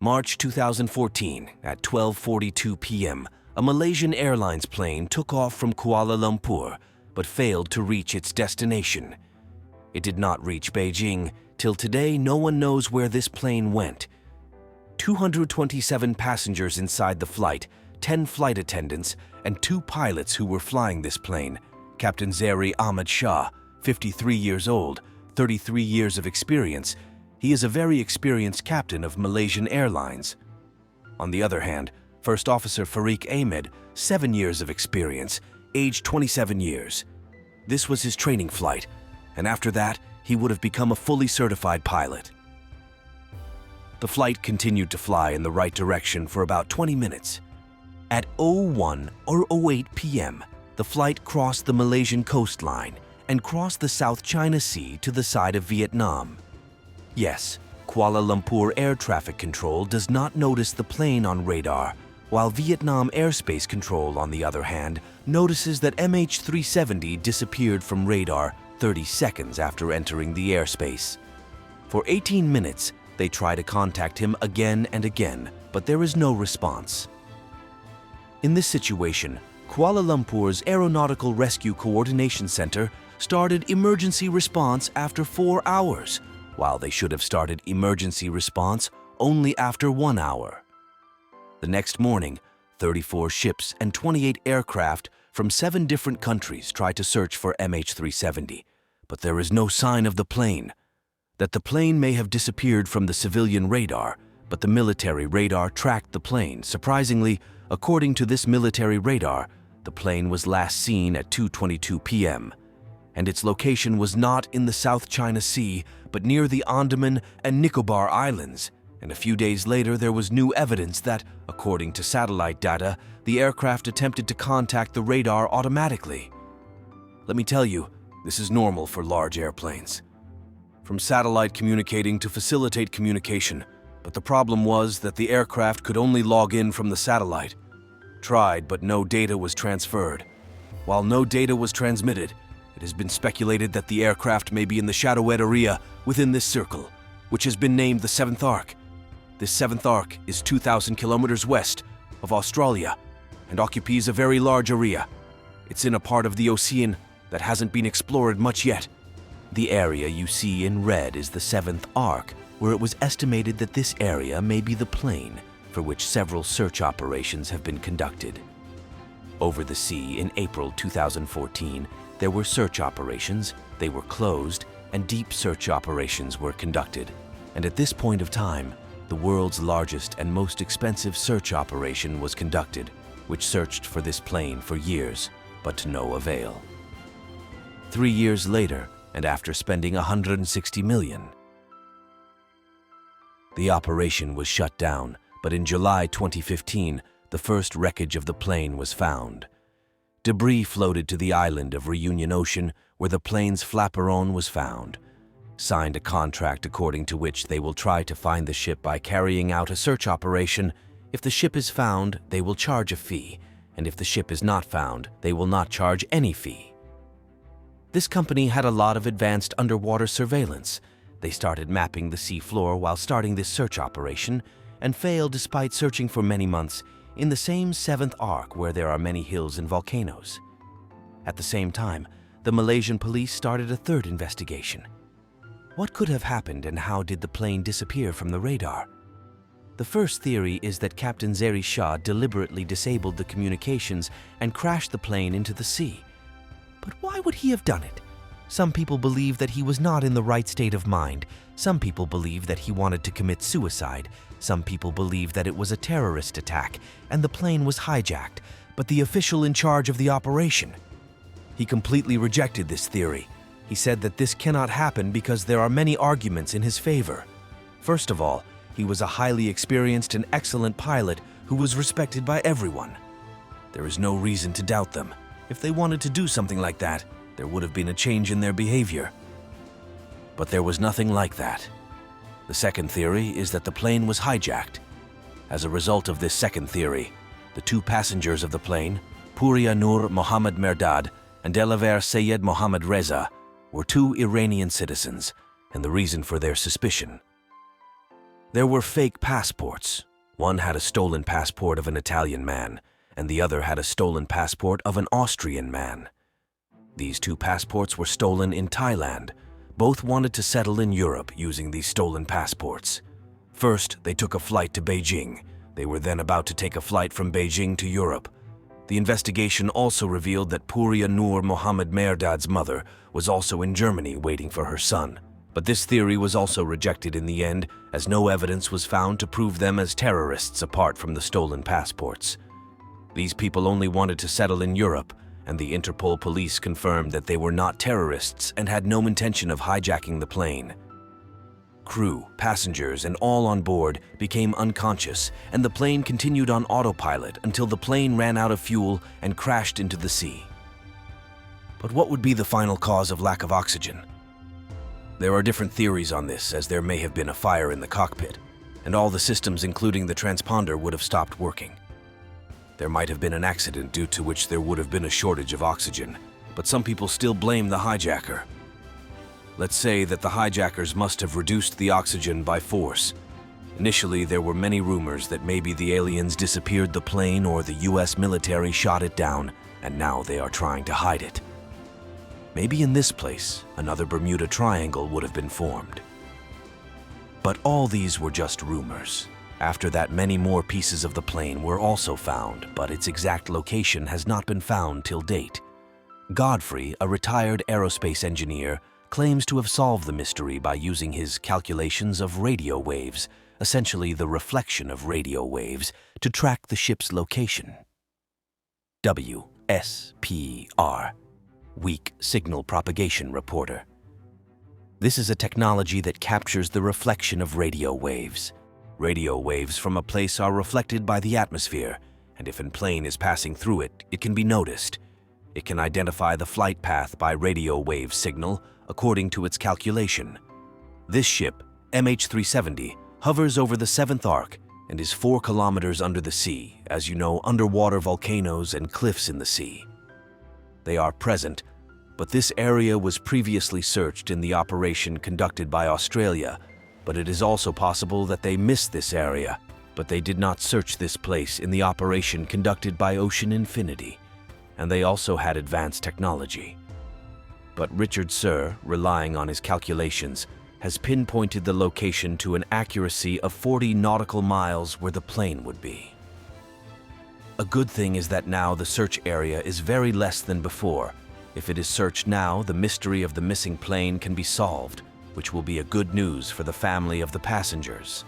March 2014, at 12:42 p.m., a Malaysian Airlines plane took off from Kuala Lumpur but failed to reach its destination. It did not reach Beijing. Till today, no one knows where this plane went. 227 passengers inside the flight, 10 flight attendants, and 2 pilots who were flying this plane. Captain Zeri Ahmad Shah, 53 years old, 33 years of experience. He is a very experienced captain of Malaysian Airlines. On the other hand, First Officer Farik Ahmed, 7 years of experience, age 27 years. This was his training flight, and after that, he would have become a fully certified pilot. The flight continued to fly in the right direction for about 20 minutes. At 01 or 08 p.m., the flight crossed the Malaysian coastline and crossed the South China Sea to the side of Vietnam. Yes, Kuala Lumpur Air Traffic Control does not notice the plane on radar, while Vietnam Airspace Control, on the other hand, notices that MH370 disappeared from radar 30 seconds after entering the airspace. For 18 minutes, they try to contact him again and again, but there is no response. In this situation, Kuala Lumpur's Aeronautical Rescue Coordination Center started emergency response after 4 hours, while they should have started emergency response only after 1 hour. The next morning, 34 ships and 28 aircraft from 7 different countries tried to search for MH370, but there is no sign of the plane. That the plane may have disappeared from the civilian radar, but the military radar tracked the plane. Surprisingly, according to this military radar, the plane was last seen at 2:22 p.m., and its location was not in the South China Sea, but near the Andaman and Nicobar Islands. And a few days later, there was new evidence that, according to satellite data, the aircraft attempted to contact the radar automatically. Let me tell you, this is normal for large airplanes. From satellite communicating to facilitate communication, but the problem was that the aircraft could only log in from the satellite. Tried, but no data was transferred. While no data was transmitted, it has been speculated that the aircraft may be in the shadowed area within this circle, which has been named the 7th Arc. This 7th Arc is 2,000 kilometers west of Australia and occupies a very large area. It's in a part of the ocean that hasn't been explored much yet. The area you see in red is the 7th Arc, where it was estimated that this area may be the plane for which several search operations have been conducted. Over the sea in April 2014, there were search operations, they were closed, and deep search operations were conducted. And at this point of time, the world's largest and most expensive search operation was conducted, which searched for this plane for years, but to no avail. 3 years later, and after spending $160 million, the operation was shut down, but in July 2015, the first wreckage of the plane was found. Debris floated to the island of Reunion Ocean, where the plane's flaperon was found. Signed a contract according to which they will try to find the ship by carrying out a search operation. If the ship is found, they will charge a fee, and if the ship is not found, they will not charge any fee. This company had a lot of advanced underwater surveillance. They started mapping the sea floor while starting this search operation, and failed despite searching for many months in the same 7th Arc where there are many hills and volcanoes. At the same time, the Malaysian police started a third investigation. What could have happened and how did the plane disappear from the radar? The first theory is that Captain Zeri Shah deliberately disabled the communications and crashed the plane into the sea. But why would he have done it? Some people believe that he was not in the right state of mind. Some people believe that he wanted to commit suicide. Some people believe that it was a terrorist attack and the plane was hijacked, but the official in charge of the operation, he completely rejected this theory. He said that this cannot happen because there are many arguments in his favor. First of all, he was a highly experienced and excellent pilot who was respected by everyone. There is no reason to doubt them. If they wanted to do something like that, there would have been a change in their behavior. But there was nothing like that. The second theory is that the plane was hijacked. As a result of this second theory, the 2 passengers of the plane, Puria Nur Mohammad Merdad and Delaver Sayed Mohammad Reza, were 2 Iranian citizens, and the reason for their suspicion. There were fake passports. One had a stolen passport of an Italian man, and the other had a stolen passport of an Austrian man. These two passports were stolen in Thailand. Both wanted to settle in Europe using these stolen passports. First, they took a flight to Beijing. They were then about to take a flight from Beijing to Europe. The investigation also revealed that Puria Noor Mohammed Mehrdad's mother was also in Germany waiting for her son. But this theory was also rejected in the end, as no evidence was found to prove them as terrorists apart from the stolen passports. These people only wanted to settle in Europe, and the Interpol police confirmed that they were not terrorists and had no intention of hijacking the plane. Crew, passengers, and all on board became unconscious, and the plane continued on autopilot until the plane ran out of fuel and crashed into the sea. But what would be the final cause of lack of oxygen? There are different theories on this, as there may have been a fire in the cockpit, and all the systems, including the transponder, would have stopped working. There might have been an accident due to which there would have been a shortage of oxygen, but some people still blame the hijacker. Let's say that the hijackers must have reduced the oxygen by force. Initially, there were many rumors that maybe the aliens disappeared the plane or the US military shot it down, and now they are trying to hide it. Maybe in this place, another Bermuda Triangle would have been formed. But all these were just rumors. After that, many more pieces of the plane were also found, but its exact location has not been found till date. Godfrey, a retired aerospace engineer, claims to have solved the mystery by using his calculations of radio waves, essentially the reflection of radio waves, to track the ship's location. WSPR, Weak Signal Propagation Reporter. This is a technology that captures the reflection of radio waves. Radio waves from a place are reflected by the atmosphere, and if a plane is passing through it, it can be noticed. It can identify the flight path by radio wave signal according to its calculation. This ship, MH370, hovers over the 7th arc and is 4 kilometers under the sea, as you know, underwater volcanoes and cliffs in the sea. They are present, but this area was previously searched in the operation conducted by Australia, but it is also possible that they missed this area, but they did not search this place in the operation conducted by Ocean Infinity, and they also had advanced technology. But Richard Sir, relying on his calculations, has pinpointed the location to an accuracy of 40 nautical miles where the plane would be. A good thing is that now the search area is very less than before. If it is searched now, the mystery of the missing plane can be solved, which will be a good news for the family of the passengers.